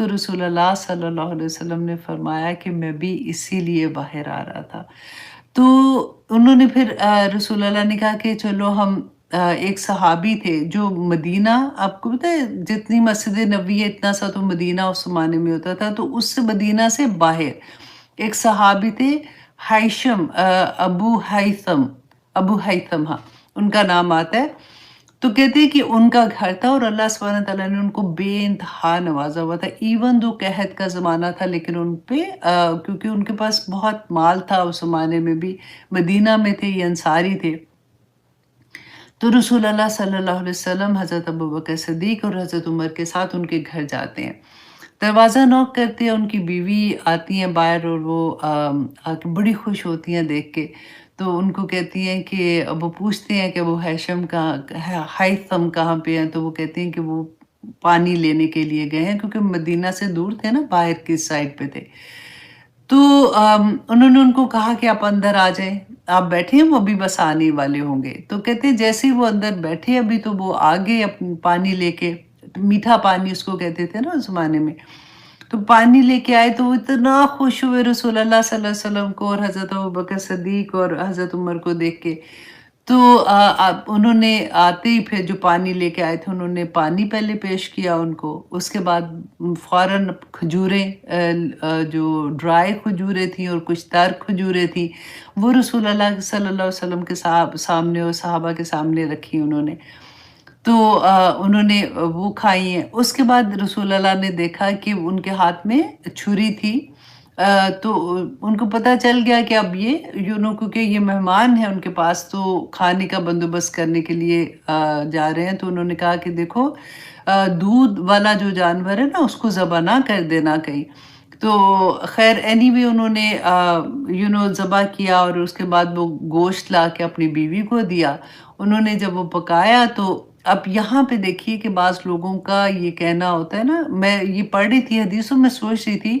تو رسول اللہ صلی اللہ علیہ وسلم نے فرمایا کہ میں بھی اسی لیے باہر آ رہا تھا۔ تو انہوں نے پھر رسول اللہ نے کہا کہ چلو ہم ایک صحابی تھے جو مدینہ، آپ کو پتہ ہے جتنی مسجد نبوی ہے اتنا سا تو مدینہ اس زمانے میں ہوتا تھا، تو اس سے مدینہ سے باہر ایک صحابی تھے، ہیثم، ابو ہیثم، ہاں ان کا نام آتا ہے۔ تو کہتے ہیں کہ ان کا گھر تھا اور اللہ سبحانہ تعالیٰ نے ان کو بے انتہا نوازا ہوا تھا، ایون دو قحط کا زمانہ تھا، لیکن ان پہ کیونکہ ان کے پاس بہت مال تھا اس زمانے میں بھی، مدینہ میں تھے، یہ انصاری تھے۔ تو رسول اللہ صلی اللہ علیہ وسلم حضرت ابوبکر صدیق اور حضرت عمر کے ساتھ ان کے گھر جاتے ہیں، دروازہ نوک کرتے ہیں، ان کی بیوی آتی ہیں باہر اور وہ آ کے بڑی خوش ہوتی ہیں دیکھ کے، تو ان کو کہتی ہیں کہ وہ پوچھتے ہیں کہ وہ ہیثم کہاں پہ ہیں، تو وہ کہتے ہیں کہ وہ پانی لینے کے لیے گئے ہیں، کیونکہ مدینہ سے دور تھے نا، باہر کی سائڈ پہ تھے۔ تو انہوں نے ان کو کہا کہ آپ اندر آ جائیں، آپ بیٹھے ہیں، وہ ابھی بس آنے والے ہوں گے۔ تو کہتے ہیں جیسے ہی وہ اندر بیٹھے ابھی تو وہ آگے پانی لے کے، میٹھا پانی اس کو کہتے تھے نا اس زمانے میں، تو پانی لے کے آئے، تو وہ اتنا خوش ہوئے رسول اللہ صلی اللہ علیہ وسلم کو اور حضرت ابوبکر صدیق اور حضرت عمر کو دیکھ کے۔ تو انہوں نے آتے ہی پھر جو پانی لے کے آئے تھے، انہوں نے پانی پہلے پیش کیا ان کو، اس کے بعد فوراً کھجوریں، جو ڈرائی کھجوریں تھیں اور کچھ تر کھجوریں تھیں، وہ رسول اللہ صلی اللہ علیہ وسلم کے سامنے اور صحابہ کے سامنے رکھی انہوں نے، تو انہوں نے وہ کھائی ہیں۔ اس کے بعد رسول اللہ نے دیکھا کہ ان کے ہاتھ میں چھری تھی، تو ان کو پتہ چل گیا کہ اب یہ کیونکہ یہ مہمان ہیں ان کے پاس، تو کھانے کا بندوبست کرنے کے لیے جا رہے ہیں، تو انہوں نے کہا کہ دیکھو دودھ والا جو جانور ہے نا اس کو ذبح نہ کر دینا کہیں۔ تو خیر اینی وے انہوں نے ذبح کیا اور اس کے بعد وہ گوشت لا کے اپنی بیوی کو دیا، انہوں نے جب وہ پکایا تو اب یہاں پہ دیکھیے کہ بعض لوگوں کا یہ کہنا ہوتا ہے نا، میں یہ پڑھ رہی تھی حدیثوں میں سوچ رہی تھی،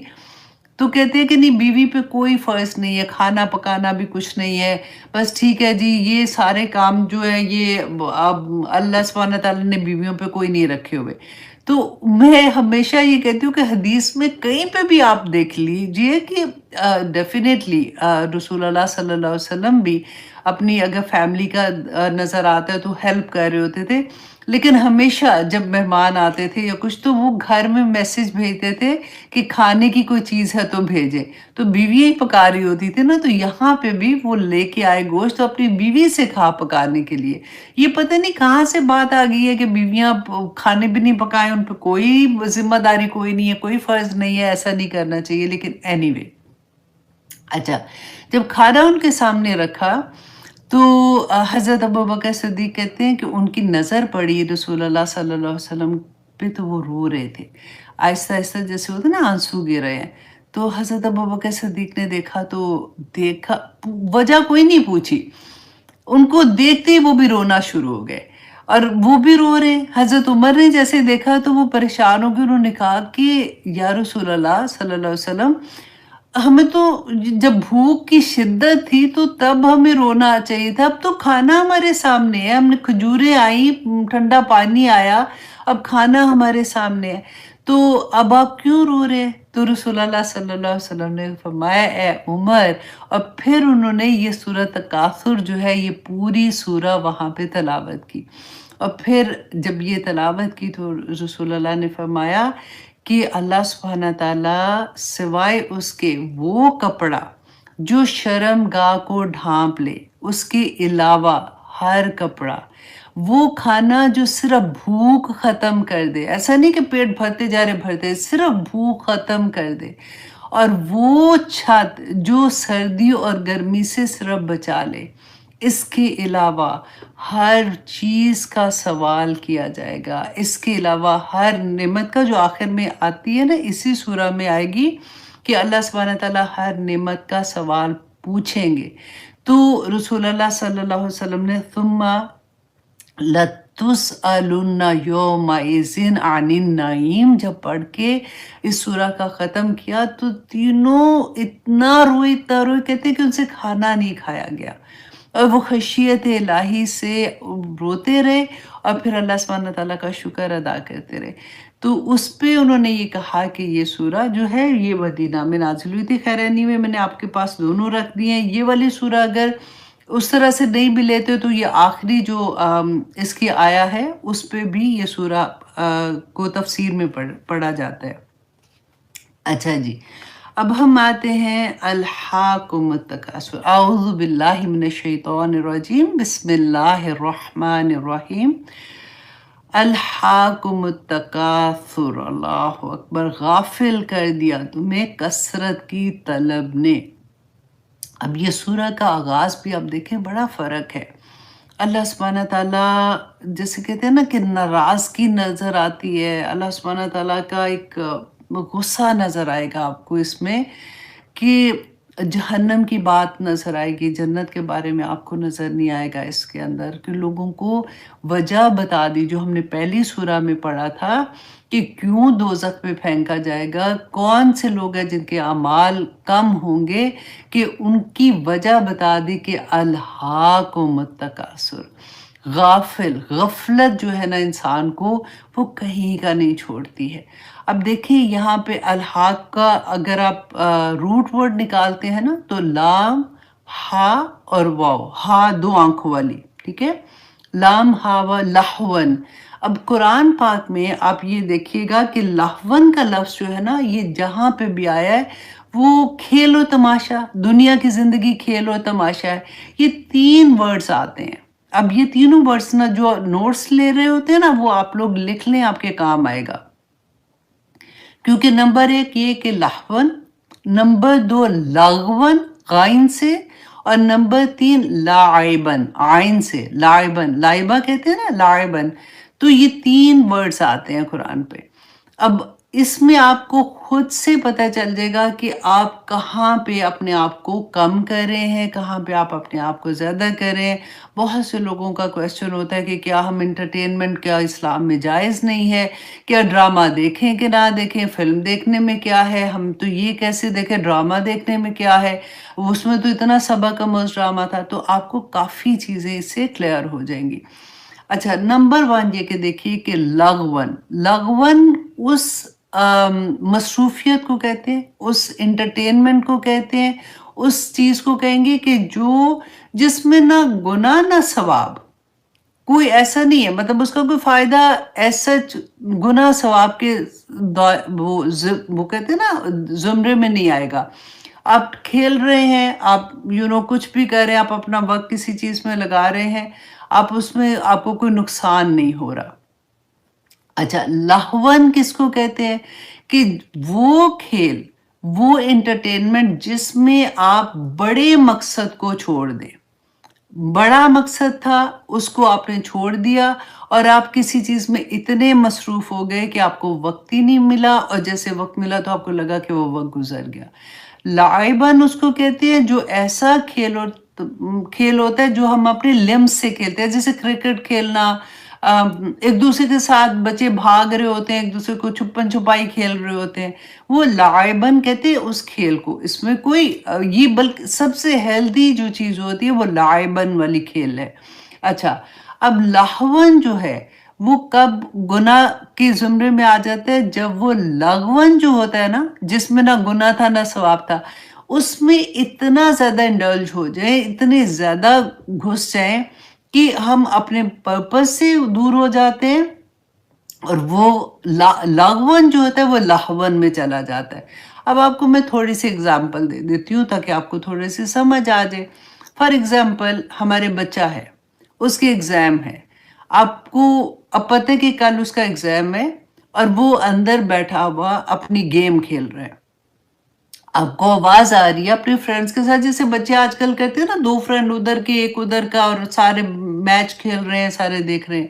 تو کہتے ہیں کہ نہیں بیوی پہ کوئی فرض نہیں ہے، کھانا پکانا بھی کچھ نہیں ہے، بس ٹھیک ہے جی یہ سارے کام جو ہے یہ اب اللہ سبحانہ تعالیٰ نے بیویوں پہ کوئی نہیں رکھے ہوئے۔ تو میں ہمیشہ یہ کہتی ہوں کہ حدیث میں کہیں پہ بھی آپ دیکھ لیجئے کہ ڈیفینیٹلی رسول اللہ صلی اللہ علیہ وسلم بھی اپنی اگر فیملی کا نظر آتا ہے تو ہیلپ کر رہے ہوتے تھے، لیکن ہمیشہ جب مہمان آتے تھے یا کچھ تو وہ گھر میں میسج بھیجتے تھے کہ کھانے کی کوئی چیز ہے تو بھیجے، تو بیوی ہی پکا رہی ہوتی تھی نا، تو یہاں پہ بھی وہ لے کے آئے گوشت تو اپنی بیوی سے کھا پکانے کے لیے۔ یہ پتہ نہیں کہاں سے بات آ گئی ہے کہ بیویاں کھانے بھی نہیں پکائیں، ان پہ کوئی ذمہ داری کوئی نہیں ہے، کوئی فرض نہیں ہے، ایسا نہیں کرنا چاہیے، لیکن اینی وے اچھا جب کھانا ان کے سامنے رکھا تو حضرت ابوبکر صدیق کہتے ہیں کہ ان کی نظر پڑی رسول اللہ صلی اللہ علیہ وسلم پہ، تو وہ رو رہے تھے آہستہ آہستہ، جیسے ہوتا نا آنسو گر رہے ہیں۔ تو حضرت ابوبکر صدیق نے دیکھا، تو دیکھا وجہ کوئی نہیں پوچھی، ان کو دیکھتے ہی وہ بھی رونا شروع ہو گئے اور وہ بھی رو رہے ہیں۔ حضرت عمر نے جیسے دیکھا تو وہ پریشان ہو گئے، انہوں نے کہا کہ یا رسول اللہ صلی اللہ علیہ وسلم، ہمیں تو جب بھوک کی شدت تھی تو تب ہمیں رونا چاہیے تھا، اب تو کھانا ہمارے سامنے ہے، ہم نے کھجوریں آئیں، ٹھنڈا پانی آیا، اب کھانا ہمارے سامنے ہے، تو اب آپ کیوں رو رہے ہیں؟ تو رسول اللہ صلی اللہ علیہ وسلم نے فرمایا اے عمر، اور پھر انہوں نے یہ سورہ تکاثر جو ہے یہ پوری سورہ وہاں پہ تلاوت کی، اور پھر جب یہ تلاوت کی تو رسول اللہ نے فرمایا کہ اللہ سبحانہ تعالیٰ سوائے اس کے وہ کپڑا جو شرم گاہ کو ڈھانپ لے، اس کے علاوہ ہر کپڑا، وہ کھانا جو صرف بھوک ختم کر دے، ایسا نہیں کہ پیٹ بھرتے جا رہے بھرتے، صرف بھوک ختم کر دے، اور وہ چھت جو سردی اور گرمی سے صرف بچا لے، اس کے علاوہ ہر چیز کا سوال کیا جائے گا، اس کے علاوہ ہر نعمت کا جو آخر میں آتی ہے نا، اسی سورہ میں آئے گی کہ اللہ سبحانہ تعالیٰ ہر نعمت کا سوال پوچھیں گے۔ تو رسول اللہ صلی اللہ علیہ وسلم نے ثم لَتُسْأَلُنَّ يَوْمَئِذٍ عَنِ النَّعِيمِ جب پڑھ کے اس سورہ کا ختم کیا تو تینوں اتنا روئے کہتے ہیں کہ ان سے کھانا نہیں کھایا گیا، اور وہ خشیت الہی سے روتے رہے اور پھر اللہ سبحانہ تعالیٰ کا شکر ادا کرتے رہے۔ تو اس پہ انہوں نے یہ کہا کہ یہ سورہ جو ہے یہ مدینہ میں نازل ہوئی تھی۔ خیر اینوے میں نے آپ کے پاس دونوں رکھ دی ہیں۔ یہ والی سورہ اگر اس طرح سے نہیں بھی لیتے تو یہ آخری جو اس کی آیا ہے اس پہ بھی یہ سورہ کو تفسیر میں پڑھا جاتا ہے۔ اچھا جی، اب ہم آتے ہیں الحاکم التکاثر۔ اعوذ باللہ من الشیطان الرجیم، بسم اللہ الرحمن الرحیم۔ الحاکم التکاثر، اللہ اکبر، غافل کر دیا تمہیں کثرت کی طلب نے۔ اب یہ سورہ کا آغاز بھی آپ دیکھیں بڑا فرق ہے۔ اللہ سبحانہ تعالیٰ جیسے کہتے ہیں نا کہ ناراضگی نظر آتی ہے، اللہ سبحانہ تعالیٰ کا ایک غصہ نظر آئے گا آپ کو اس میں، کہ جہنم کی بات نظر آئے گی، جنت کے بارے میں آپ کو نظر نہیں آئے گا اس کے اندر، کہ لوگوں کو وجہ بتا دی جو ہم نے پہلی سورہ میں پڑھا تھا کہ کیوں دوزخ میں پھینکا جائے گا، کون سے لوگ ہیں جن کے اعمال کم ہوں گے، کہ ان کی وجہ بتا دی کہ الہاکم التکاثر، غفلت جو ہے نا انسان کو وہ کہیں کا نہیں چھوڑتی ہے۔ اب دیکھیں یہاں پہ الحاق کا اگر آپ روٹ ورڈ نکالتے ہیں نا تو لام، ہا اور واو، ہا دو آنکھوں والی، ٹھیک ہے، لام ہا و لہون۔ اب قرآن پاک میں آپ یہ دیکھیے گا کہ لہون کا لفظ جو ہے نا یہ جہاں پہ بھی آیا ہے وہ کھیل و تماشا، دنیا کی زندگی کھیل و تماشا ہے۔ یہ 3 ورڈز آتے ہیں۔ اب یہ تینوں ورڈز نا جو نوٹس لے رہے ہوتے ہیں نا وہ آپ لوگ لکھ لیں، آپ کے کام آئے گا، کیونکہ نمبر 1 یہ کہ لہون، نمبر 2 لغون غائن سے، اور نمبر 3 لاعبن عین سے، لاعبن، لائبہ کہتے ہیں نا لاعبن۔ تو یہ 3 ورڈز آتے ہیں قرآن پہ۔ اب اس میں آپ کو خود سے پتہ چل جائے گا کہ آپ کہاں پہ اپنے آپ کو کم کر رہے ہیں، کہاں پہ آپ اپنے آپ کو زیادہ کر رہے ہیں۔ بہت سے لوگوں کا کویسچن ہوتا ہے کہ کیا ہم انٹرٹینمنٹ کیا اسلام میں جائز نہیں ہے، کیا ڈرامہ دیکھیں کہ نہ دیکھیں، فلم دیکھنے میں کیا ہے، ہم تو یہ کیسے دیکھیں، ڈرامہ دیکھنے میں کیا ہے، اس میں تو اتنا سبق آموز ڈرامہ تھا۔ تو آپ کو کافی چیزیں اس سے کلیئر ہو جائیں گی۔ اچھا، نمبر 1 یہ کہ دیکھیے کہ لغون اس مصروفیت کو کہتے ہیں، اس انٹرٹینمنٹ کو کہتے ہیں، اس چیز کو کہیں گے کہ جس میں نہ گناہ نہ ثواب، کوئی ایسا نہیں ہے، مطلب اس کا کوئی فائدہ ایسا گناہ ثواب کے وہ کہتے ہیں نا زمرے میں نہیں آئے گا۔ آپ کھیل رہے ہیں، آپ کچھ بھی کر رہے ہیں، آپ اپنا وقت کسی چیز میں لگا رہے ہیں، اس میں آپ کو کوئی نقصان نہیں ہو رہا۔ اچھا، لہون کس کو کہتے ہیں؟ کہ وہ کھیل، وہ انٹرٹینمنٹ جس میں آپ بڑے مقصد کو چھوڑ دیں، بڑا مقصد تھا اس کو آپ نے چھوڑ دیا اور آپ کسی چیز میں اتنے مصروف ہو گئے کہ آپ کو وقت ہی نہیں ملا، اور جیسے وقت ملا تو آپ کو لگا کہ وہ وقت گزر گیا۔ لعبن اس کو کہتے ہیں جو ایسا کھیل ہوتا ہے جو ہم اپنے لمز سے کھیلتے ہیں، جیسے کرکٹ کھیلنا، ایک دوسرے کے ساتھ بچے بھاگ رہے ہوتے ہیں، ایک دوسرے کو چھپن چھپائی کھیل رہے ہوتے ہیں، وہ لعبن کہتے ہیں اس کھیل کو۔ اس میں کوئی یہ بلکہ سب سے ہیلدی جو چیز ہوتی ہے وہ لعبن والی کھیل ہے۔ اچھا، اب لہون جو ہے وہ کب گناہ کے زمرے میں آ جاتا ہے؟ جب وہ لغون جو ہوتا ہے نا جس میں نہ گناہ تھا نہ ثواب تھا، اس میں اتنا زیادہ انڈلج ہو جائیں، اتنے زیادہ گھس جائیں کہ ہم اپنے پرپس سے دور ہو جاتے ہیں، اور وہ لغون جو ہوتا ہے وہ لہون میں چلا جاتا ہے۔ اب آپ کو میں تھوڑی سی اگزامپل دے دیتی ہوں تاکہ آپ کو تھوڑے سی سمجھ آ جائے۔ فار ایگزامپل، ہمارے بچہ ہے، اس کی ایگزام ہے، آپ کو اب پتہ ہے کہ کل اس کا ایگزام ہے، اور وہ اندر بیٹھا ہوا اپنی گیم کھیل رہے ہیں، آپ کو آواز آ رہی ہے اپنے فرینڈز کے ساتھ، جیسے بچے آج کل کرتے ہیں نا، 2 فرینڈ ادھر کے ایک ادھر کا، اور سارے میچ کھیل رہے ہیں، سارے دیکھ رہے ہیں۔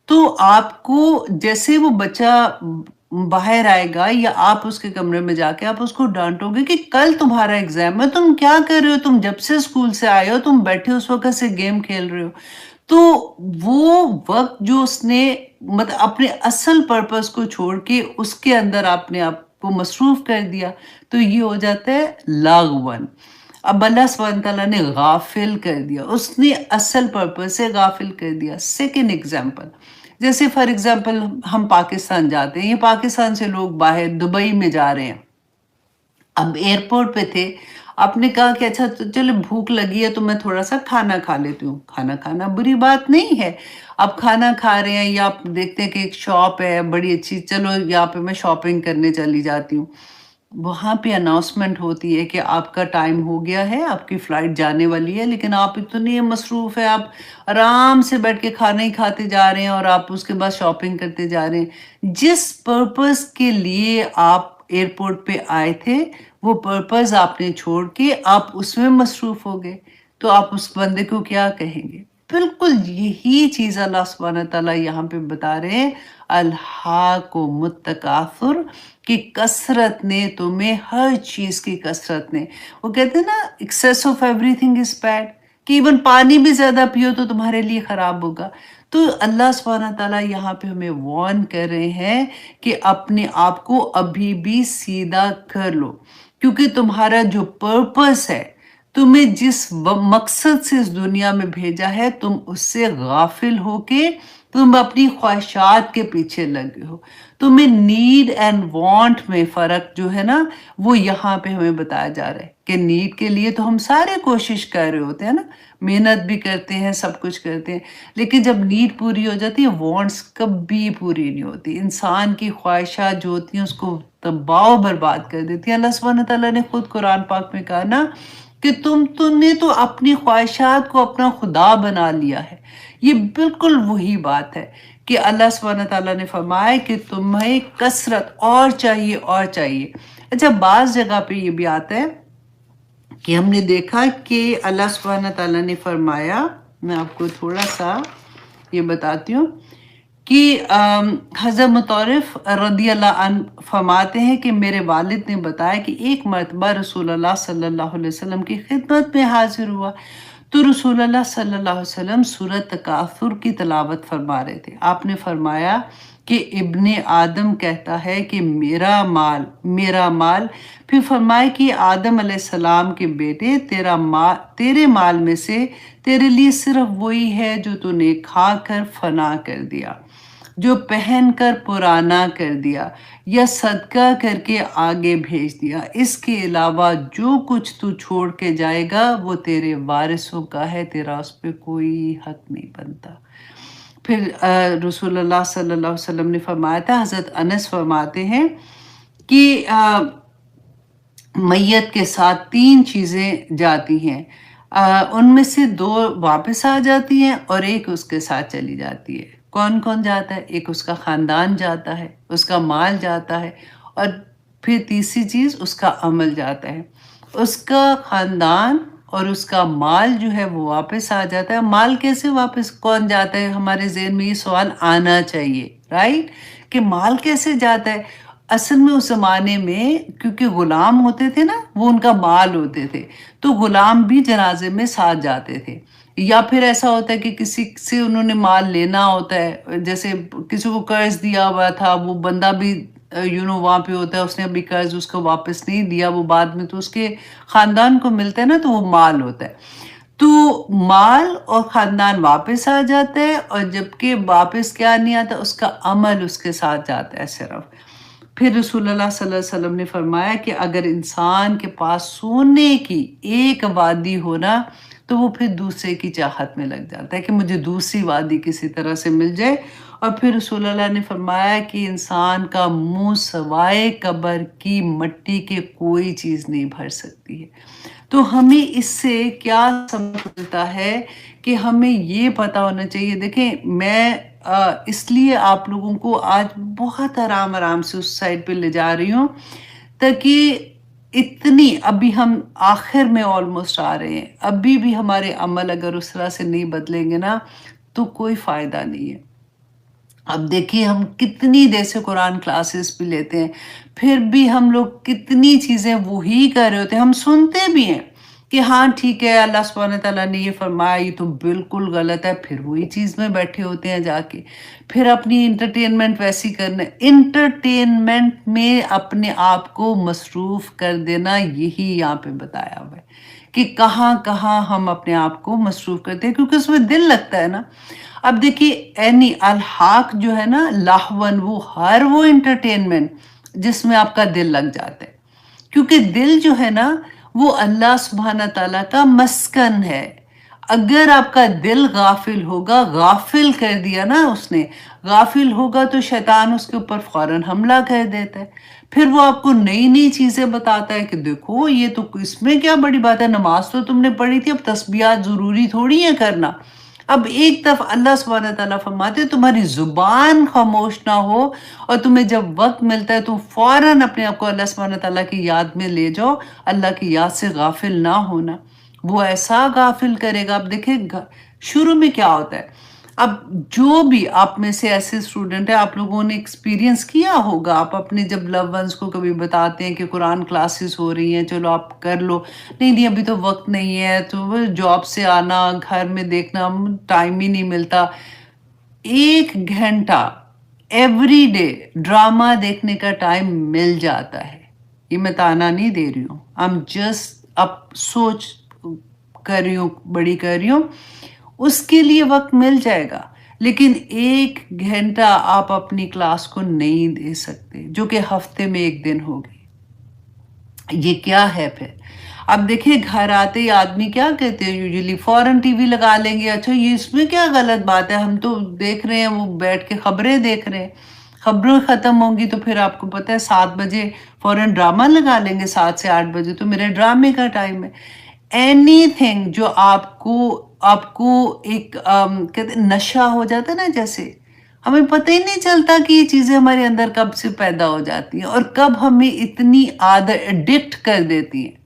تو آپ کو جیسے وہ بچہ باہر آئے گا یا آپ اس کے کمرے میں جا کے آپ اس کو ڈانٹو گے کہ کل تمہارا ایگزام ہے، تم کیا کر رہے ہو، تم جب سے اسکول سے آئے ہو تم بیٹھے اس وقت سے گیم کھیل رہے ہو۔ تو وہ وقت جو اس نے مطلب اپنے اصل پرپس کو چھوڑ کے اس کے اندر اپنے آپ کو مصروف کر دیا، تو یہ ہو جاتا ہے لاغون۔ اب اللہ سبحانہ تعالیٰ نے غافل کر دیا، اس نے اصل پرپس سے غافل کر دیا۔ سیکنڈ ایگزامپل، جیسے فار ایگزامپل ہم پاکستان جاتے ہیں، یہ پاکستان سے لوگ باہر دبئی میں جا رہے ہیں، اب ایئرپورٹ پہ تھے، آپ نے کہا کہ اچھا چلو بھوک لگی ہے تو میں تھوڑا سا کھانا کھا لیتی ہوں. کھانا کھانا بری بات نہیں ہے. آپ کھانا کھا رہے ہیں یا آپ دیکھتے ہیں کہ ایک شاپ ہے بڑی اچھی، چلو یہاں پہ میں شاپنگ کرنے چلی جاتی ہوں. وہاں پہ اناؤنسمنٹ ہوتی ہے کہ آپ کا ٹائم ہو گیا ہے، آپ کی فلائٹ جانے والی ہے، لیکن آپ اتنے مصروف ہیں، آپ آرام سے بیٹھ کے کھانا ہی کھاتے جا رہے ہیں اور آپ اس کے بعد شاپنگ کرتے جا رہے ہیں. جس پرپس کے لیے آپ ایئرپورٹ پہ آئے تھے وہ پرپز آپ نے چھوڑ کے آپ اس میں مصروف ہو گئے، تو آپ اس بندے کو کیا کہیں گے؟ بالکل یہی چیز اللہ سبحانہ تعالیٰ یہاں پہ بتا رہے ہیں، الہاکم التکاثر، کہ کثرت نے تمہیں، ہر چیز کی کثرت نے، وہ کہتے ہیں نا access of every thing is bad, کہ ایون پانی بھی زیادہ پیو تو تمہارے لیے خراب ہوگا. تو اللہ سبحانہ تعالیٰ یہاں پہ ہمیں وارن کر رہے ہیں کہ اپنے آپ کو ابھی بھی سیدھا کر لو، کیونکہ تمہارا جو پرپس ہے، تمہیں جس مقصد سے اس دنیا میں بھیجا ہے، تم اس سے غافل ہو کے تم اپنی خواہشات کے پیچھے لگے ہو. تمہیں نیڈ اینڈ وانٹ میں فرق جو ہے نا، وہ یہاں پہ ہمیں بتایا جا رہا ہے کہ نیڈ کے لیے تو ہم سارے کوشش کر رہے ہوتے ہیں نا، محنت بھی کرتے ہیں، سب کچھ کرتے ہیں، لیکن جب نیڈ پوری ہو جاتی ہے، وانٹس کبھی پوری نہیں ہوتی. انسان کی خواہشات جو ہوتی ہیں اس کو تباہ و برباد کر دیتی ہیں. اللہ سبحانہ تعالیٰ نے خود قرآن پاک میں کہا نا کہ تم نے تو اپنی خواہشات کو اپنا خدا بنا لیا ہے. یہ بالکل وہی بات ہے کہ اللہ سبحانہ تعالیٰ نے فرمایا کہ تمہیں کثرت اور چاہیے اور چاہیے. اچھا، بعض جگہ پہ یہ بھی آتا ہے کہ ہم نے دیکھا کہ اللہ سبحانہ تعالیٰ نے فرمایا، میں آپ کو تھوڑا سا یہ بتاتی ہوں کہ حضرت مطرف رضی اللہ عنہ فرماتے ہیں کہ میرے والد نے بتایا کہ ایک مرتبہ رسول اللہ صلی اللہ علیہ وسلم کی خدمت میں حاضر ہوا تو رسول اللہ صلی اللہ علیہ وسلم سورۃ تکاثر کی تلاوت فرما رہے تھے. آپ نے فرمایا کہ ابن آدم کہتا ہے کہ میرا مال میرا مال، پھر فرمایا کہ آدم علیہ السلام کے بیٹے تیرے مال میں سے تیرے لیے صرف وہی ہے جو تو نے کھا کر فنا کر دیا، جو پہن کر پرانا کر دیا یا صدقہ کر کے آگے بھیج دیا. اس کے علاوہ جو کچھ تو چھوڑ کے جائے گا وہ تیرے وارثوں کا ہے، تیرا اس پہ کوئی حق نہیں بنتا. پھر رسول اللہ صلی اللہ علیہ وسلم نے فرمایا تھا، حضرت انس فرماتے ہیں کہ میت کے ساتھ 3 چیزیں جاتی ہیں، ان میں سے 2 واپس آ جاتی ہیں اور ایک اس کے ساتھ چلی جاتی ہے. کون کون جاتا ہے؟ ایک اس کا خاندان جاتا ہے، اس کا مال جاتا ہے، اور پھر تیسری چیز اس کا عمل جاتا ہے. اس کا خاندان اور اس کا مال جو ہے وہ واپس آ جاتا ہے. مال کیسے واپس کون جاتا ہے؟ ہمارے ذہن میں یہ سوال آنا چاہیے، رائٹ، کہ مال کیسے جاتا ہے. اصل میں اس زمانے میں کیونکہ غلام ہوتے تھے نا، وہ ان کا مال ہوتے تھے، تو غلام بھی جنازے میں ساتھ جاتے تھے. یا پھر ایسا ہوتا ہے کہ کسی سے انہوں نے مال لینا ہوتا ہے، جیسے کسی کو قرض دیا ہوا تھا، وہ بندہ بھی وہاں پہ ہوتا ہے، اس نے ابھی قرض اس کو واپس نہیں دیا، وہ بعد میں تو اس کے خاندان کو ملتا ہے نا، تو وہ مال ہوتا ہے. تو مال اور خاندان واپس آ جاتا ہے، اور جبکہ واپس کیا نہیں آتا، اس کا عمل اس کے ساتھ جاتا ہے صرف. پھر رسول اللہ صلی اللہ علیہ وسلم نے فرمایا کہ اگر انسان کے پاس سونے کی ایک وادی ہونا تو وہ پھر دوسرے کی چاہت میں لگ جاتا ہے کہ مجھے دوسری وادی کسی طرح سے مل جائے. اور پھر رسول اللہ نے فرمایا کہ انسان کا منہ سوائے قبر کی مٹی کے کوئی چیز نہیں بھر سکتی ہے. تو ہمیں اس سے کیا سمجھ ملتا ہے کہ ہمیں یہ پتہ ہونا چاہیے. دیکھیں، میں اس لیے آپ لوگوں کو آج بہت آرام سے اس سائڈ پہ لے جا رہی ہوں تاکہ ابھی ہم آخر میں آلموسٹ آ رہے ہیں، ابھی بھی ہمارے عمل اگر اس طرح سے نہیں بدلیں گے نا تو کوئی فائدہ نہیں ہے. اب دیکھیے ہم کتنی دیر سے قرآن کلاسز بھی لیتے ہیں، پھر بھی ہم لوگ کتنی چیزیں وہی کر رہے ہوتے ہیں. ہم سنتے بھی ہیں کہ ہاں ٹھیک ہے، اللہ سبحانہ تعالیٰ نے یہ فرمایا، یہ تو بالکل غلط ہے، پھر وہی چیز میں بیٹھے ہوتے ہیں جا کے، پھر اپنی انٹرٹینمنٹ ویسی کرنا. انٹرٹینمنٹ میں اپنے آپ کو مصروف کر دینا، یہی یہاں پہ بتایا ہوا ہے کہ کہاں کہاں ہم اپنے آپ کو مصروف کرتے ہیں، کیونکہ اس میں دل لگتا ہے نا۔ اب دیکھیے اینی الحاق جو ہے نا لاہون، وہ ہر وہ انٹرٹینمنٹ جس میں آپ کا دل لگ جاتا ہے، کیونکہ دل جو ہے نا وہ اللہ سبحانہ تعالیٰ کا مسکن ہے۔ اگر آپ کا دل غافل ہوگا، غافل کر دیا نا اس نے، غافل ہوگا تو شیطان اس کے اوپر فوراً حملہ کر دیتا ہے۔ پھر وہ آپ کو نئی نئی چیزیں بتاتا ہے کہ دیکھو یہ تو، اس میں کیا بڑی بات ہے، نماز تو تم نے پڑھی تھی، اب تسبیحات ضروری تھوڑی ہے کرنا۔ اب ایک طرف اللہ سبحانہ تعالیٰ فرماتے تمہاری زبان خاموش نہ ہو، اور تمہیں جب وقت ملتا ہے تو فوراً اپنے آپ کو اللہ سبحانہ تعالیٰ کی یاد میں لے جاؤ، اللہ کی یاد سے غافل نہ ہونا۔ وہ ایسا غافل کرے گا۔ اب دیکھیں شروع میں کیا ہوتا ہے، اب جو بھی آپ میں سے ایسے اسٹوڈنٹ ہیں، آپ لوگوں نے ایکسپیرینس کیا ہوگا، آپ اپنے جب لو ونس کو کبھی بتاتے ہیں کہ قرآن کلاسز ہو رہی ہیں، چلو آپ کر لو، نہیں نہیں ابھی تو وقت نہیں ہے، تو وہ جاب سے آنا، گھر میں دیکھنا، ٹائم ہی نہیں ملتا۔ 1 گھنٹہ ایوری ڈے ڈرامہ دیکھنے کا ٹائم مل جاتا ہے۔ یہ میں تانا نہیں دے رہی ہوں، I'm just اب سوچ کر رہی ہوں، بڑی کر رہی ہوں، اس کے لیے وقت مل جائے گا، لیکن 1 گھنٹہ آپ اپنی کلاس کو نہیں دے سکتے، جو کہ ہفتے میں 1 دن ہوگی۔ یہ کیا ہے پھر؟ اب دیکھیں گھر آتے ہی آدمی کیا کہتے ہیں، یوزلی فوراً ٹی وی لگا لیں گے، اچھا یہ اس میں کیا غلط بات ہے، ہم تو دیکھ رہے ہیں، وہ بیٹھ کے خبریں دیکھ رہے ہیں، خبریں ختم ہوں گی تو پھر آپ کو پتہ ہے 7 بجے فوراً ڈرامہ لگا لیں گے، 7 سے 8 بجے تو میرے ڈرامے کا ٹائم ہے۔ اینی تھنگ جو آپ کو ایک کہتے ہیں نشہ ہو جاتا ہے نا، جیسے ہمیں پتہ ہی نہیں چلتا کہ یہ چیزیں ہمارے اندر کب سے پیدا ہو جاتی ہیں اور کب ہمیں اتنی عادت ایڈکٹ کر دیتی ہیں،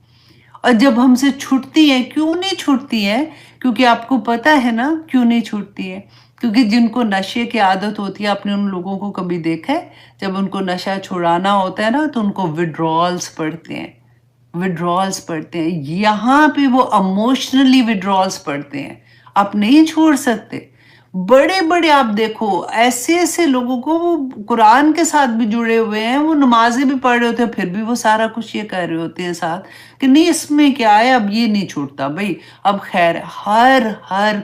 اور جب ہم سے چھٹتی ہیں، کیوں نہیں چھٹتی ہیں؟ کیونکہ آپ کو پتہ ہے نا کیوں نہیں چھٹتی ہیں، کیونکہ جن کو نشے کی عادت ہوتی ہے، آپ نے ان لوگوں کو کبھی دیکھا ہے جب ان کو نشہ چھڑانا ہوتا ہے نا تو ان کو وڈرالز پڑتے ہیں، وڈرالز پڑھتے ہیں، یہاں پہ وہ اموشنلی وڈرالز پڑھتے ہیں، آپ نہیں چھوڑ سکتے۔ بڑے بڑے آپ دیکھو ایسے ایسے لوگوں کو، وہ قرآن کے ساتھ بھی جڑے ہوئے ہیں، وہ نمازیں بھی پڑھ رہے ہوتے ہیں، پھر بھی وہ سارا کچھ یہ کر رہے ہوتے ہیں ساتھ کہ نہیں اس میں کیا ہے، اب یہ نہیں چھوٹتا بھائی۔ اب خیر ہر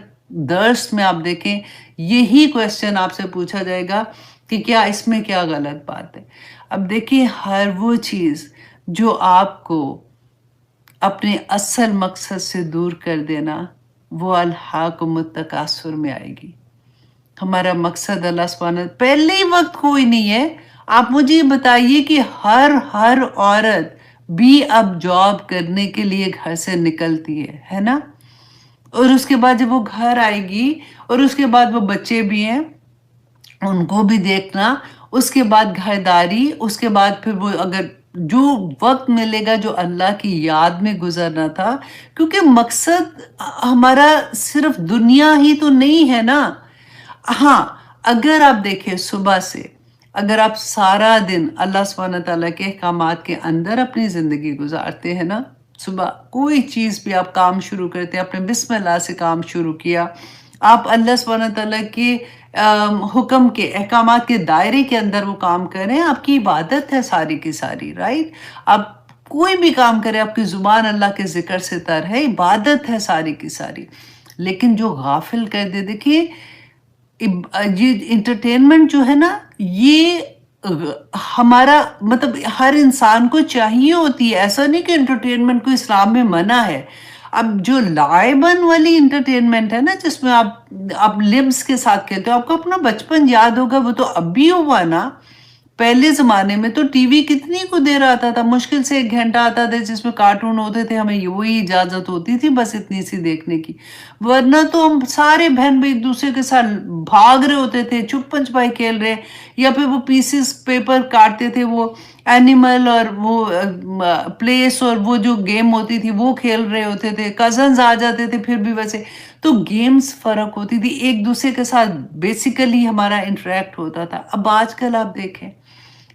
درس میں آپ دیکھیں یہی کویسچن آپ سے پوچھا جائے گا کہ کیا اس میں کیا غلط بات ہے۔ اب دیکھیں ہر وہ چیز جو آپ کو اپنے اصل مقصد سے دور کر دینا، وہ الحاکم التکاثر میں آئے گی۔ ہمارا مقصد اللہ سبحانہ، پہلے ہی وقت کوئی نہیں ہے۔ آپ مجھے یہ بتائیے کہ ہر عورت بھی اب جاب کرنے کے لیے گھر سے نکلتی ہے نا، اور اس کے بعد جب وہ گھر آئے گی اور اس کے بعد وہ بچے بھی ہیں ان کو بھی دیکھنا، اس کے بعد گھرداری، اس کے بعد پھر وہ اگر جو وقت ملے گا جو اللہ کی یاد میں گزرنا تھا، کیونکہ مقصد ہمارا صرف دنیا ہی تو نہیں ہے نا۔ ہاں اگر آپ دیکھیں صبح سے اگر آپ سارا دن اللہ سبحانہ تعالیٰ کے احکامات کے اندر اپنی زندگی گزارتے ہیں نا، صبح کوئی چیز بھی آپ کام شروع کرتے ہیں، اپنے بسم اللہ سے کام شروع کیا، آپ اللہ سبحانہ تعالیٰ کے حکم کے احکامات کے دائرے کے اندر وہ کام کریں، آپ کی عبادت ہے ساری کی ساری، رائٹ؟ آپ کوئی بھی کام کریں، آپ کی زبان اللہ کے ذکر سے تر ہے، عبادت ہے ساری کی ساری۔ لیکن جو غافل کر دے، دیکھیے یہ انٹرٹینمنٹ جو ہے نا، یہ ہمارا مطلب ہر انسان کو چاہیے ہوتی ہے، ایسا نہیں کہ انٹرٹینمنٹ کو اسلام میں منع ہے۔ اب جو لائبن والی انٹرٹینمنٹ ہے نا، جس میں آپ لبس کے ساتھ کھیلتے ہو، آپ کو اپنا بچپن یاد ہوگا، وہ تو اب بھی ہوا نا۔ پہلے زمانے میں تو ٹی وی کتنی کو دیر آتا تھا، مشکل سے 1 گھنٹہ آتا تھا جس میں کارٹون ہوتے تھے، ہمیں وہی اجازت ہوتی تھی بس اتنی سی دیکھنے کی، ورنہ تو ہم سارے بہن بھائی ایک دوسرے کے ساتھ بھاگ رہے ہوتے تھے، چھپن چھپائی کھیل رہے، یا پھر وہ پیسز پیپر کاٹتے تھے، وہ اینیمل اور وہ پلیس اور وہ جو گیم ہوتی تھی وہ کھیل رہے ہوتے تھے، کزنز آ جاتے تھے پھر بھی ویسے، تو گیمز فرق ہوتی تھی، ایک دوسرے کے ساتھ بیسیکلی ہمارا انٹریکٹ ہوتا تھا۔ اب آج کل آپ دیکھیں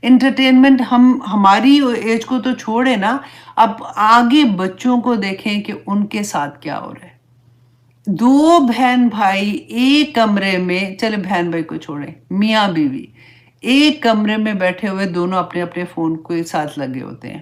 انٹرٹینمنٹ، ہماری ایج کو تو چھوڑے نا، اب آگے بچوں کو دیکھیں کہ ان کے ساتھ کیا ہو رہا ہے۔ 2 بہن بھائی ایک کمرے میں، چلے بہن بھائی کو چھوڑیں، میاں بیوی ایک کمرے میں بیٹھے ہوئے، دونوں اپنے اپنے فون کے ساتھ لگے ہوتے ہیں،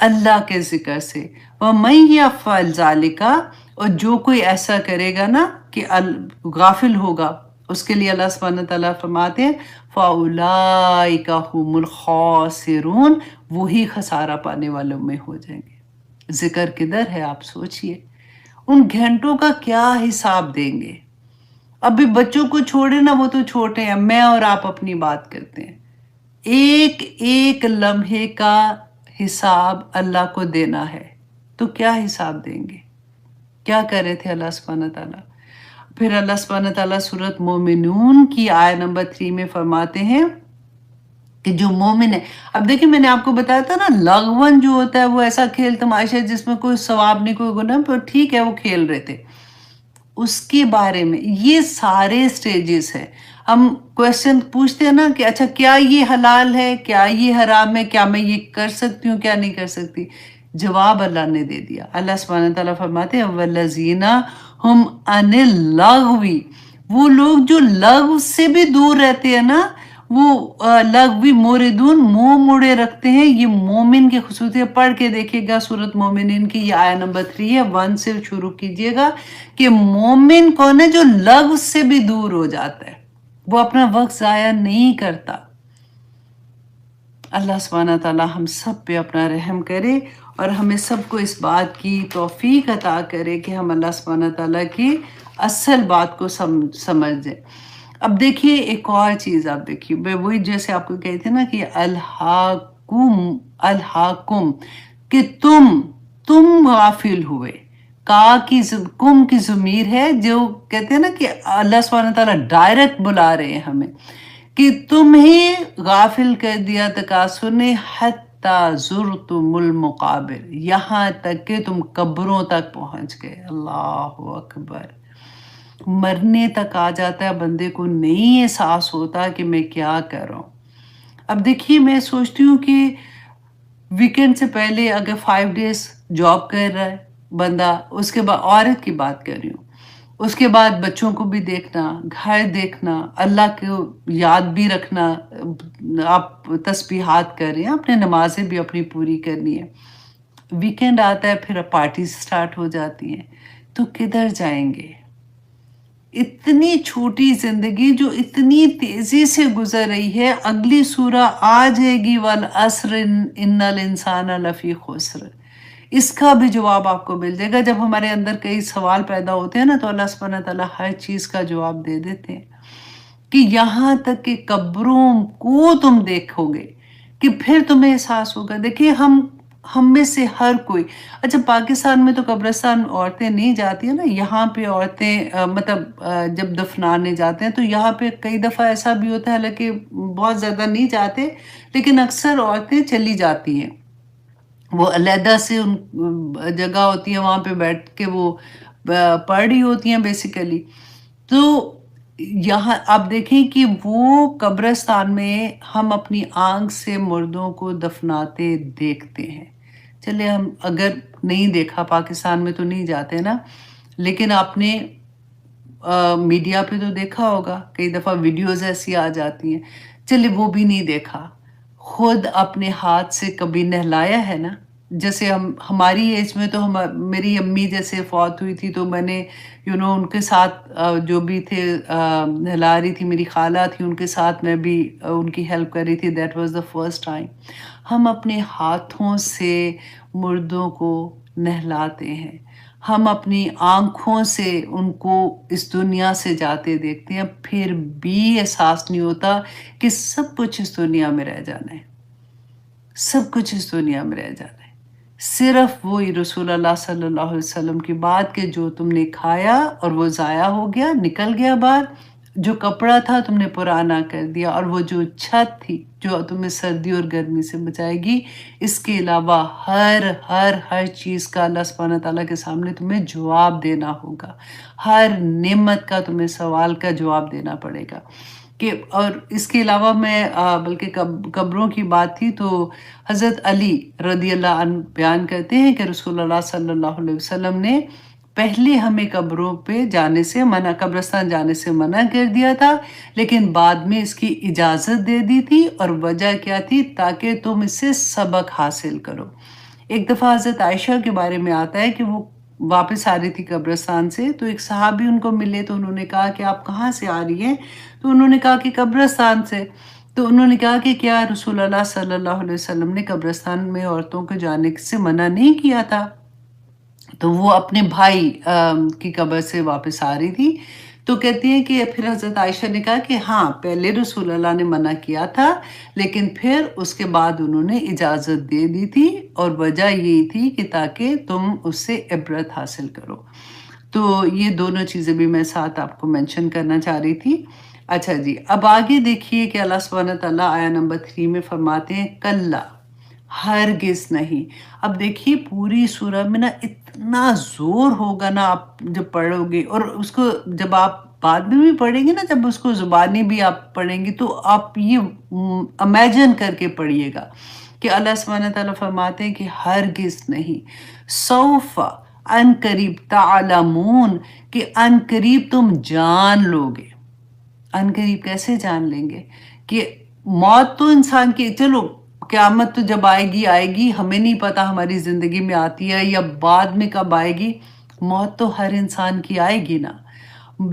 اللہ کے ذکر سے. وَمَن يَفْعَلْ ذَلِكَ، اور جو کوئی ایسا کرے گا نا کہ غافل ہوگا، اس کے لیے اللہ سبحانہ تعالیٰ فرماتے ہیں فَأُولَئِكَ هُمُ الْخَاسِرُونَ، وہی خسارہ پانے والوں میں ہو جائیں گے. ذکر کدھر ہے آپ سوچئے، ان گھنٹوں کا کیا حساب دیں گے؟ ابھی بچوں کو چھوڑے نا، وہ تو چھوٹے ہیں، میں اور آپ اپنی بات کرتے ہیں. ایک ایک لمحے کا حساب اللہ کو دینا ہے، تو کیا حساب دیں گے؟ کیا کر رہے تھے اللہ سبحانہ تعالیٰ؟ پھر اللہ سبحانہ تعالیٰ سورۃ مومنون کی آیت نمبر 3 میں فرماتے ہیں کہ جو مومن ہے، اب دیکھیں میں نے آپ کو بتایا تھا نا، لغون جو ہوتا ہے وہ ایسا کھیل تماشا ہے جس میں کوئی ثواب نہیں کوئی گناہ، پر ٹھیک ہے وہ کھیل رہے تھے. اس کے بارے میں یہ سارے سٹیجز ہیں. ہم کویسچن پوچھتے ہیں نا کہ اچھا کیا یہ حلال ہے، کیا یہ حرام ہے، کیا میں یہ کر سکتی ہوں، کیا نہیں کر سکتی؟ جواب اللہ نے دے دیا. اللہ سبحانہ تعالیٰ فرماتے ہیں وَالَّذِينَ هُمْ عَنِ اللَّغْوِ، وہ لوگ جو لغو سے بھی دور رہتے ہیں نا، وہ لغوی موردون، منہ موڑے رکھتے ہیں. یہ مومن کی خصوصیت پڑھ کے دیکھیے گا سورۃ مومنین کی، یہ آیت نمبر 3 ہے، 1 سے شروع کیجئے گا کہ مومن کون ہے؟ جو لغو سے بھی دور ہو جاتا ہے، وہ اپنا وقت ضائع نہیں کرتا. اللہ سبحانہ تعالیٰ ہم سب پہ اپنا رحم کرے اور ہمیں سب کو اس بات کی توفیق عطا کرے کہ ہم اللہ سبحانہ تعالیٰ کی اصل بات کو سمجھ جائیں. اب دیکھیے ایک اور چیز، آپ دیکھیے میں وہی جیسے آپ کو کہتے ہیں نا کہ الحاکم، کہ تم غافل ہوئے. کم کی ضمیر ہے، جو کہتے ہیں نا کہ اللہ سبحانہ تعالیٰ ڈائریکٹ بلا رہے ہیں ہمیں کہ تمہیں غافل کر دیا تکاثر نے، حتی زرتم المقابر، یہاں تک کہ تم قبروں تک پہنچ گئے. اللہ اکبر. مرنے تک آ جاتا ہے بندے کو، نہیں احساس ہوتا کہ میں کیا کر رہا ہوں. اب دیکھیے میں سوچتی ہوں کہ ویکنڈ سے پہلے اگر 5 days جاب کر رہا ہے بندہ، اس کے بعد عورت کی بات کر رہی ہوں، اس کے بعد بچوں کو بھی دیکھنا، گھر دیکھنا، اللہ کو یاد بھی رکھنا، آپ تسبیحات کر رہے ہیں، اپنے نمازیں بھی اپنی پوری کرنی ہے. ویکنڈ آتا ہے پھر پارٹیز سٹارٹ ہو جاتی ہیں، تو کدھر جائیں گے؟ اتنی چھوٹی زندگی جو اتنی تیزی سے گزر رہی ہے. اگلی سورہ آ جائے گی والعصر ان الانسان لفی خسر، اس کا بھی جواب آپ کو مل جائے گا. جب ہمارے اندر کئی سوال پیدا ہوتے ہیں نا، تو اللہ سبحانہ تعالیٰ ہر چیز کا جواب دے دیتے ہیں کہ یہاں تک کہ قبروں کو تم دیکھو گے کہ پھر تمہیں احساس ہوگا. دیکھیے ہم میں سے ہر کوئی، اچھا پاکستان میں تو قبرستان عورتیں نہیں جاتی ہیں نا، یہاں پہ عورتیں مطلب جب دفنانے جاتے ہیں تو یہاں پہ کئی دفعہ ایسا بھی ہوتا ہے، حالانکہ بہت زیادہ نہیں جاتے لیکن اکثر عورتیں چلی جاتی ہیں. وہ علیحدہ سے جگہ ہوتی ہے، وہاں پہ بیٹھ کے وہ پڑھ رہی ہوتی ہیں بیسیکلی. تو یہاں آپ دیکھیں کہ وہ قبرستان میں ہم اپنی آنکھ سے مردوں کو دفناتے دیکھتے ہیں. چلے ہم اگر نہیں دیکھا، پاکستان میں تو نہیں جاتے نا، لیکن آپ نے میڈیا پہ تو دیکھا ہوگا، کئی دفعہ ویڈیوز ایسی آ جاتی ہیں. چلے وہ بھی نہیں دیکھا، خود اپنے ہاتھ سے کبھی نہلایا ہے نا؟ جیسے ہماری ایج میں تو میری امی جیسے فوت ہوئی تھی تو میں نے ان کے ساتھ جو بھی تھے نہلا رہی تھی، میری خالہ تھی، ان کے ساتھ میں بھی ان کی ہیلپ کر رہی تھی. That was the first time ہم اپنے ہاتھوں سے مردوں کو نہلاتے ہیں، ہم اپنی آنکھوں سے ان کو اس دنیا سے جاتے دیکھتے ہیں، پھر بھی احساس نہیں ہوتا کہ سب کچھ اس دنیا میں رہ جانا ہے، سب کچھ اس دنیا میں رہ جانا ہے. صرف وہی رسول اللہ صلی اللہ علیہ وسلم کی بات کہ جو تم نے کھایا اور وہ ضائع ہو گیا، نکل گیا باہر، جو کپڑا تھا تم نے پرانا کر دیا، اور وہ جو چھت تھی جو تمہیں سردی اور گرمی سے بچائے گی. اس کے علاوہ ہر چیز کا اللہ سبحانہ تعالیٰ کے سامنے تمہیں جواب دینا ہوگا. ہر نعمت کا تمہیں سوال کا جواب دینا پڑے گا. اور اس کے علاوہ میں بلکہ قبروں کی بات تھی تو حضرت علی رضی اللہ عنہ بیان کرتے ہیں کہ رسول اللہ صلی اللہ علیہ وسلم نے پہلے ہمیں قبروں پہ جانے سے منع، قبرستان جانے سے منع کر دیا تھا، لیکن بعد میں اس کی اجازت دے دی تھی. اور وجہ کیا تھی؟ تاکہ تم اس سے سبق حاصل کرو. ایک دفعہ حضرت عائشہ کے بارے میں آتا ہے کہ وہ واپس آ رہی تھی قبرستان سے، تو ایک صحابی ان کو ملے، تو انہوں نے کہا کہ آپ کہاں سے آ رہی ہیں؟ تو انہوں نے کہا کہ قبرستان سے۔ تو انہوں نے کہا کہ کیا رسول اللہ صلی اللہ علیہ وسلم نے قبرستان میں عورتوں کو جانے سے منع نہیں کیا تھا؟ تو وہ اپنے بھائی کی قبر سے واپس آ رہی تھی، تو کہتی ہیں کہ پھر حضرت عائشہ نے کہا کہ ہاں پہلے رسول اللہ نے منع کیا تھا، لیکن پھر اس کے بعد انہوں نے اجازت دے دی تھی، اور وجہ یہی تھی کہ تاکہ تم اس سے عبرت حاصل کرو۔ تو یہ دونوں چیزیں بھی میں ساتھ آپ کو مینشن کرنا چاہ رہی تھی۔ اچھا جی، اب آگے دیکھیے کہ اللہ سبحانہ تعالیٰ آیہ نمبر 3 میں فرماتے ہیں کلا، ہرگز نہیں۔ اب دیکھیے پوری سورہ میں نا اتنا زور ہوگا نا، آپ جب پڑھو گے اور اس کو جب آپ بعد میں بھی پڑھیں گے نا، جب اس کو زبانی بھی آپ پڑھیں گے تو آپ یہ امیجن کر کے پڑھیے گا کہ اللہ سبحانہ تعالیٰ فرماتے ہیں کہ ہرگز نہیں، سوف، ان قریب، تعلمون، کہ ان قریب تم جان لو گے۔ ان قریب کیسے جان لیں گے؟ کہ موت تو انسان کی، چلو قیامت تو جب آئے گی ہمیں نہیں پتا ہماری زندگی میں آتی ہے یا بعد میں کب آئے گی، موت تو ہر انسان کی آئے گی نا۔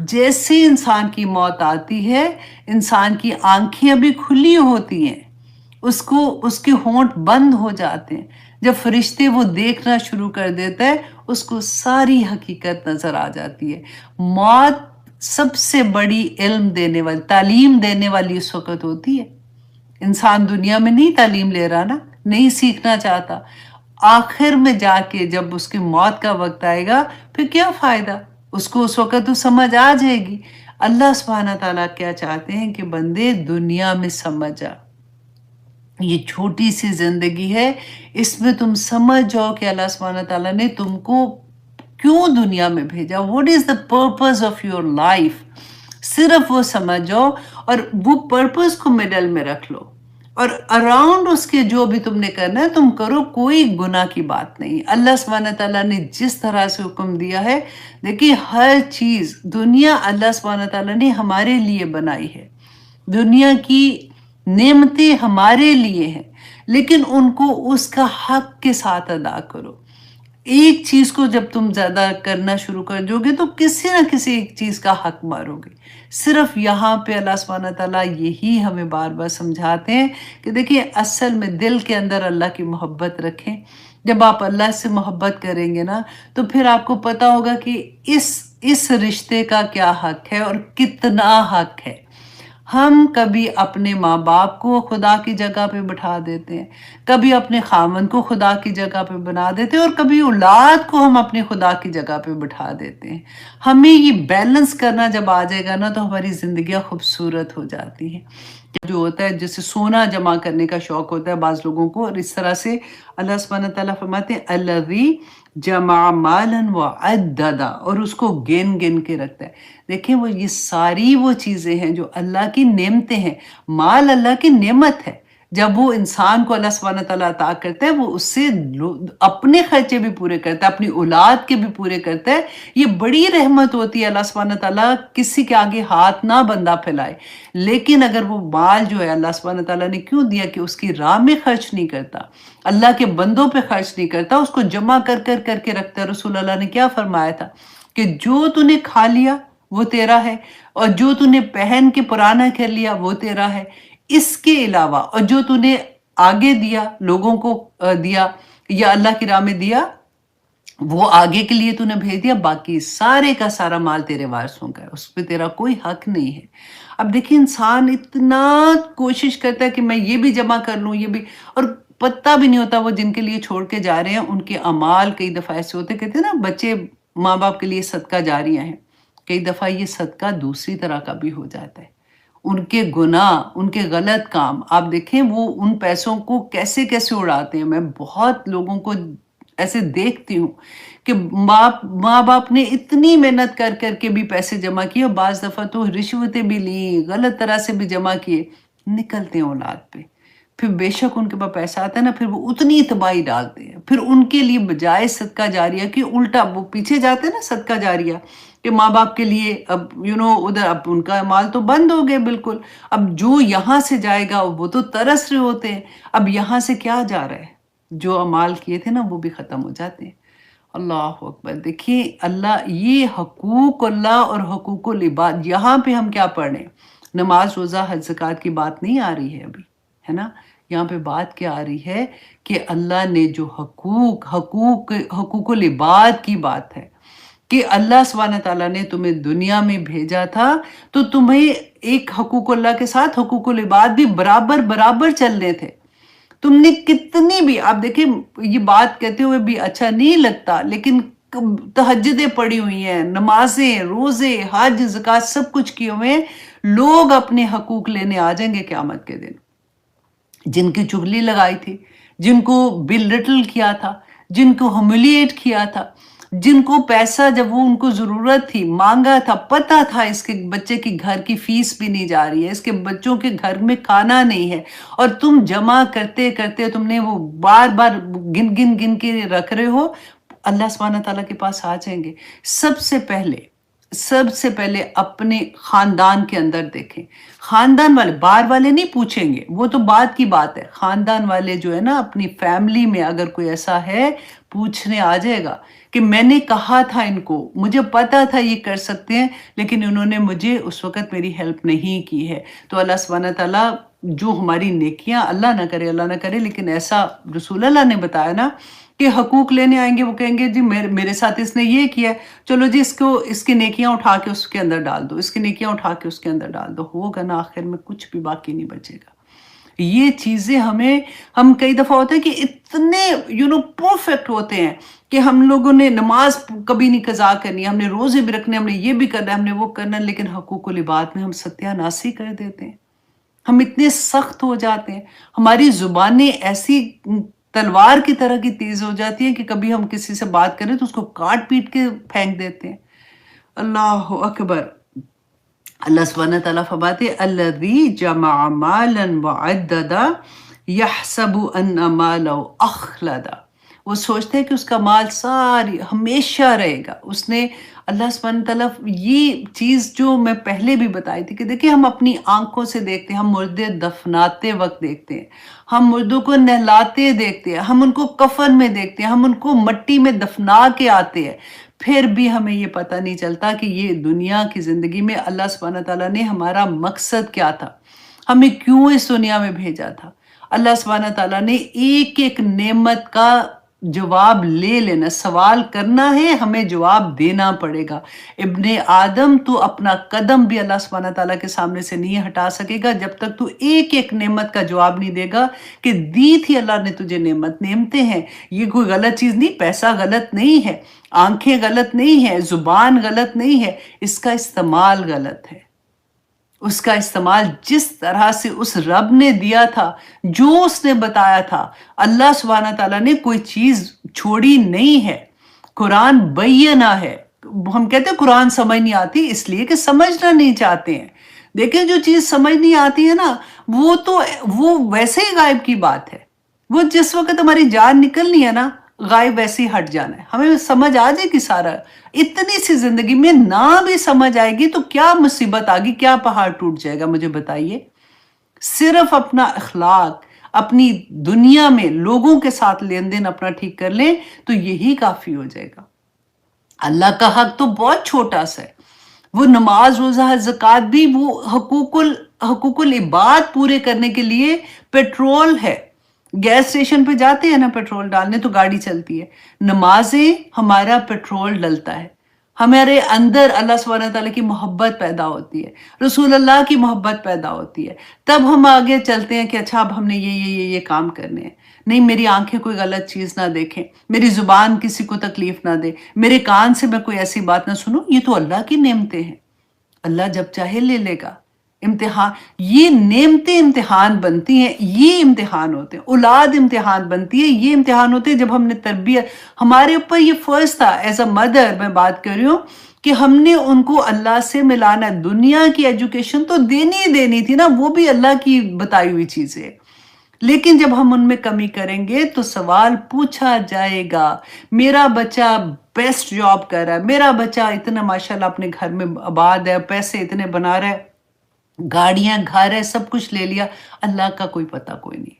جیسے انسان کی موت آتی ہے، انسان کی آنکھیں ابھی کھلی ہوتی ہیں، اس کے ہونٹ بند ہو جاتے ہیں، جب فرشتے وہ دیکھنا شروع کر دیتا ہے اس کو ساری حقیقت نظر آ جاتی ہے۔ موت سب سے بڑی علم دینے والی، تعلیم دینے والی اس وقت ہوتی ہے۔ انسان دنیا میں نہیں تعلیم لے رہا نا، نہیں سیکھنا چاہتا، آخر میں جا کے جب اس کی موت کا وقت آئے گا پھر کیا فائدہ، اس کو اس وقت تو سمجھ آ جائے گی۔ اللہ سبحانہ تعالیٰ کیا چاہتے ہیں کہ بندے دنیا میں سمجھ جا، یہ چھوٹی سی زندگی ہے، اس میں تم سمجھ جاؤ کہ اللہ سبحانہ تعالیٰ نے تم کو کیوں دنیا میں بھیجا، what is the purpose of your life، صرف وہ سمجھ جاؤ اور وہ پرپس کو مڈل میں رکھ لو، اور اراؤنڈ اس کے جو بھی تم نے کرنا ہے تم کرو، کوئی گناہ کی بات نہیں۔ اللہ سبحانہ تعالیٰ نے جس طرح سے حکم دیا ہے، دیکھیے ہر چیز دنیا اللہ سبحانہ تعالیٰ نے ہمارے لیے بنائی ہے، دنیا کی نعمتیں ہمارے لیے ہیں، لیکن ان کو اس کا حق کے ساتھ ادا کرو۔ ایک چیز کو جب تم زیادہ کرنا شروع کر دو گے تو کسی نہ کسی ایک چیز کا حق مارو گے۔ صرف یہاں پہ اللہ سبحانہ تعالیٰ یہی ہمیں بار بار سمجھاتے ہیں کہ دیکھیں اصل میں دل کے اندر اللہ کی محبت رکھیں۔ جب آپ اللہ سے محبت کریں گے نا تو پھر آپ کو پتا ہوگا کہ اس رشتے کا کیا حق ہے اور کتنا حق ہے۔ ہم کبھی اپنے ماں باپ کو خدا کی جگہ پہ بٹھا دیتے ہیں، کبھی اپنے خاوند کو خدا کی جگہ پہ بنا دیتے ہیں، اور کبھی اولاد کو ہم اپنے خدا کی جگہ پہ بٹھا دیتے ہیں۔ ہمیں یہ بیلنس کرنا جب آ جائے گا نا تو ہماری زندگیاں خوبصورت ہو جاتی ہیں۔ جو ہوتا ہے جیسے سونا جمع کرنے کا شوق ہوتا ہے بعض لوگوں کو، اور اس طرح سے اللہ سبحانہ تعالیٰ فرماتے ہیں الذی جمع مالا وعددا، اور اس کو گن گن کے رکھتا ہے۔ دیکھیں وہ یہ ساری وہ چیزیں ہیں جو اللہ کی نعمتیں ہیں، مال اللہ کی نعمت ہے۔ جب وہ انسان کو اللہ سبحانہ تعالیٰ عطا کرتا ہے وہ اس سے اپنے خرچے بھی پورے کرتا ہے، اپنی اولاد کے بھی پورے کرتا ہے۔ یہ بڑی رحمت ہوتی ہے، اللہ سبحانہ تعالیٰ کسی کے آگے ہاتھ نہ بندہ پھیلائے، لیکن اگر وہ مال جو ہے اللہ سبحانہ تعالیٰ نے کیوں دیا کہ اس کی راہ میں خرچ نہیں کرتا، اللہ کے بندوں پہ خرچ نہیں کرتا، اس کو جمع کر کے رکھتا ہے۔ رسول اللہ نے کیا فرمایا تھا کہ جو تو نے کھا لیا وہ تیرا ہے، اور جو تو نے پہن کے پرانا کر لیا وہ تیرا ہے، اس کے علاوہ اور جو تو نے آگے دیا، لوگوں کو دیا یا اللہ کی راہ میں دیا، وہ آگے کے لیے تو نے بھیج دیا، باقی سارے کا سارا مال تیرے وارثوں کا ہے، اس پہ تیرا کوئی حق نہیں ہے۔ اب دیکھیں انسان اتنا کوشش کرتا ہے کہ میں یہ بھی جمع کر لوں، یہ بھی، اور پتہ بھی نہیں ہوتا وہ جن کے لیے چھوڑ کے جا رہے ہیں ان کے اعمال کئی دفعہ ایسے ہوتے، کہتے ہیں نا بچے ماں باپ کے لیے صدقہ جاریہ ہیں، کئی دفعہ یہ صدقہ دوسری طرح کا بھی ہو جاتا ہے۔ ان کے گناہ، ان کے غلط کام، آپ دیکھیں وہ ان پیسوں کو کیسے کیسے اڑاتے ہیں۔ میں بہت لوگوں کو ایسے دیکھتی ہوں کہ ماں باپ نے اتنی محنت کر کے بھی پیسے جمع کیے، اور بعض دفعہ تو رشوتیں بھی لیں، غلط طرح سے بھی جمع کیے، نکلتے ہیں اولاد پہ۔ پھر بے شک ان کے پاس پیسہ آتا ہے نا، پھر وہ اتنی تباہی ڈالتے ہیں، پھر ان کے لیے بجائے صدقہ جاریہ کہ الٹا وہ پیچھے جاتے ہیں نا صدقہ جاریہ، کہ ماں باپ کے لیے اب ادھر اب ان کا مال تو بند ہو گئے بالکل، اب جو یہاں سے جائے گا وہ تو ترس رہے ہوتے ہیں، اب یہاں سے کیا جا رہا ہے، جو اعمال کیے تھے نا وہ بھی ختم ہو جاتے ہیں۔ اللہ اکبر! دیکھیے اللہ، یہ حقوق اللہ اور حقوق العباد، یہاں پہ ہم کیا پڑھ رہے ہیں؟ نماز، روزہ، حج، زکوٰۃ کی بات نہیں آ رہی ہے ابھی، ہے نا؟ یہاں پہ بات کیا آ رہی ہے کہ اللہ نے جو حقوق العباد کی بات ہے، کہ اللہ سبحانہ تعالیٰ نے تمہیں دنیا میں بھیجا تھا تو تمہیں ایک حقوق اللہ کے ساتھ حقوق العباد بھی برابر برابر چلنے تھے۔ تم نے کتنی بھی، آپ دیکھیں یہ بات کہتے ہوئے بھی اچھا نہیں لگتا، لیکن تہجدیں پڑی ہوئی ہیں، نمازیں، روزے، حج، زکوٰۃ سب کچھ کیے ہوئے ہیں، لوگ اپنے حقوق لینے آ جائیں گے قیامت کے دن۔ جن کی چغلی لگائی تھی، جن کو بلٹل کیا تھا، جن کو ہیوملیٹ کیا تھا، جن کو پیسہ جب وہ ان کو ضرورت تھی مانگا تھا، پتہ تھا اس کے بچے کی گھر کی فیس بھی نہیں جا رہی ہے، اس کے بچوں کے گھر میں کھانا نہیں ہے، اور تم جمع کرتے کرتے تم نے وہ بار بار گن گن گن کے رکھ رہے ہو، اللہ سبحانہ تعالیٰ کے پاس آ جائیں گے۔ سب سے پہلے اپنے خاندان کے اندر دیکھیں، خاندان والے، باہر والے نہیں پوچھیں گے، وہ تو بعد کی بات ہے، خاندان والے جو ہے نا اپنی فیملی میں اگر کوئی ایسا ہے پوچھنے آ جائے گا کہ میں نے کہا تھا ان کو، مجھے پتا تھا یہ کر سکتے ہیں لیکن انہوں نے مجھے اس وقت میری ہیلپ نہیں کی ہے۔ تو اللہ سبحانہ تعالیٰ جو ہماری نیکیاں، اللہ نہ کرے لیکن ایسا رسول اللہ نے بتایا نا کہ حقوق لینے آئیں گے، وہ کہیں گے جی میرے ساتھ اس نے یہ کیا ہے، چلو جی اس کی نیکیاں اٹھا کے اس کے اندر ڈال دو، اس کی نیکیاں اٹھا کے اس کے اندر ڈال دو، ہوگا نا آخر میں کچھ بھی باقی نہیں بچے گا۔ یہ چیزیں ہم کئی دفعہ ہوتے ہیں کہ اتنے پرفیکٹ ہوتے ہیں کہ ہم لوگوں نے نماز کبھی نہیں قضا کرنی، ہم نے روزے بھی رکھنے، ہم نے یہ بھی کرنا، ہم نے وہ کرنا، لیکن حقوق العباد میں ہم ستیہ ناسی کر دیتے ہیں، ہم اتنے سخت ہو جاتے ہیں، ہماری زبانیں ایسی تلوار کی طرح کی تیز ہو جاتی ہیں کہ کبھی ہم کسی سے بات کریں تو اس کو کاٹ پیٹ کے پھینک دیتے ہیں۔ اللہ اکبر! اللہ سبحانہ تعالیٰ فرماتے ہیں الذی جمع مالا وعددا یحسب ان مالہ اخلدا، وہ سوچتے ہیں کہ اس کا مال ساری ہمیشہ رہے گا۔ اس نے اللہ سبحانہ تعالیٰ یہ چیز جو میں پہلے بھی بتائی تھی کہ دیکھیں ہم اپنی آنکھوں سے دیکھتے ہیں، ہم مردے دفناتے وقت دیکھتے ہیں، ہم مردوں کو نہلاتے دیکھتے ہیں، ہم ان کو کفن میں دیکھتے ہیں، ہم ان کو مٹی میں دفنا کے آتے ہیں، پھر بھی ہمیں یہ پتہ نہیں چلتا کہ یہ دنیا کی زندگی میں اللہ سبحانہ تعالیٰ نے ہمارا مقصد کیا تھا، ہمیں کیوں اس دنیا میں بھیجا تھا۔ اللہ سبحانہ تعالیٰ نے ایک ایک نعمت کا جواب لے لینا، سوال کرنا ہے، ہمیں جواب دینا پڑے گا۔ ابن آدم تو اپنا قدم بھی اللہ سبحانہ تعالیٰ کے سامنے سے نہیں ہٹا سکے گا جب تک تو ایک ایک نعمت کا جواب نہیں دے گا کہ دی تھی اللہ نے تجھے نعمتیں ہیں، یہ کوئی غلط چیز نہیں، پیسہ غلط نہیں ہے، آنکھیں غلط نہیں ہے، زبان غلط نہیں ہے، اس کا استعمال غلط ہے۔ اس کا استعمال جس طرح سے اس رب نے دیا تھا، جو اس نے بتایا تھا، اللہ سبحانہ تعالیٰ نے کوئی چیز چھوڑی نہیں ہے۔ قرآن بینہ ہے، ہم کہتے ہیں قرآن سمجھ نہیں آتی اس لیے کہ سمجھنا نہیں چاہتے ہیں۔ دیکھیں جو چیز سمجھ نہیں آتی ہے نا وہ ویسے ہی غائب کی بات ہے، وہ جس وقت ہماری جان نکلنی ہے نا غائب ویسے ہی ہٹ جانا ہے، ہمیں سمجھ آ جائے گی سارا۔ اتنی سی زندگی میں نہ بھی سمجھ آئے گی تو کیا مصیبت آگی، کیا پہاڑ ٹوٹ جائے گا، مجھے بتائیے۔ صرف اپنا اخلاق، اپنی دنیا میں لوگوں کے ساتھ لین دین اپنا ٹھیک کر لیں تو یہی کافی ہو جائے گا۔ اللہ کا حق تو بہت چھوٹا سا ہے، وہ نماز، روزہ، زکوٰۃ بھی وہ حقوق العباد پورے کرنے کے لیے پیٹرول ہے۔ گیس اسٹیشن پہ جاتے ہیں نا پیٹرول ڈالنے تو گاڑی چلتی ہے، نمازیں ہمارا پیٹرول ڈلتا ہے، ہمارے اندر اللہ سبحانہ تعالیٰ کی محبت پیدا ہوتی ہے، رسول اللہ کی محبت پیدا ہوتی ہے، تب ہم آگے چلتے ہیں کہ اچھا اب ہم نے یہ کام کرنے ہیں، نہیں میری آنکھیں کوئی غلط چیز نہ دیکھیں، میری زبان کسی کو تکلیف نہ دے، میرے کان سے میں کوئی ایسی بات نہ سنوں، یہ تو اللہ کی نعمتیں ہیں، اللہ جب چاہے لے لے گا۔ امتحان، یہ نعمتیں امتحان بنتی ہیں، یہ امتحان ہوتے ہیں، اولاد امتحان بنتی ہے، یہ امتحان ہوتے ہیں جب ہم نے تربیت، ہمارے اوپر یہ فرض تھا ایز اے مدر، میں بات کر رہی ہوں کہ ہم نے ان کو اللہ سے ملانا، دنیا کی ایجوکیشن تو دینی ہی دینی تھی نا، وہ بھی اللہ کی بتائی ہوئی چیزیں، لیکن جب ہم ان میں کمی کریں گے تو سوال پوچھا جائے گا، میرا بچہ بیسٹ جاب کر رہا ہے، میرا بچہ اتنا ماشاءاللہ اپنے گھر میں آباد ہے، پیسے اتنے بنا رہا ہے، گاڑیاں، گھر ہے، سب کچھ لے لیا، اللہ کا کوئی پتہ کوئی نہیں۔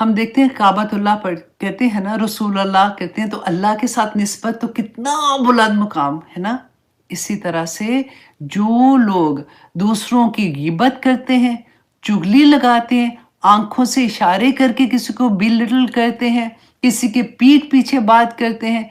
ہم دیکھتے ہیں کعبۃ اللہ پڑھ کہتے ہیں نا، رسول اللہ کہتے ہیں تو اللہ کے ساتھ نسبت تو کتنا بلند مقام ہے نا. اسی طرح سے جو لوگ دوسروں کی غیبت کرتے ہیں، چغلی لگاتے ہیں، آنکھوں سے اشارے کر کے کسی کو بلٹل کرتے ہیں، کسی کے پیٹھ پیچھے بات کرتے ہیں،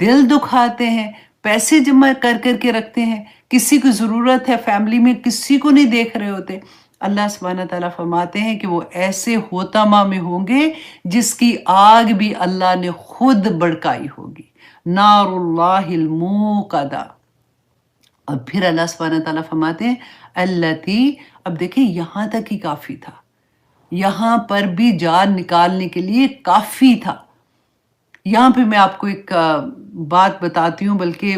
دل دکھاتے ہیں، پیسے جمع کر کر کے رکھتے ہیں، کسی کو ضرورت ہے فیملی میں کسی کو نہیں دیکھ رہے ہوتے، اللہ سبحانہ تعالیٰ فرماتے ہیں کہ وہ ایسے ہوتما میں ہوں گے جس کی آگ بھی اللہ نے خود بڑکائی ہوگی. نار اللہ الموقدہ. اب پھر اللہ سبحانہ تعالیٰ فرماتے ہیں التی. اب دیکھیں یہاں تک ہی کافی تھا، یہاں پر بھی جان نکالنے کے لیے کافی تھا. یہاں پہ میں آپ کو ایک بات بتاتی ہوں، بلکہ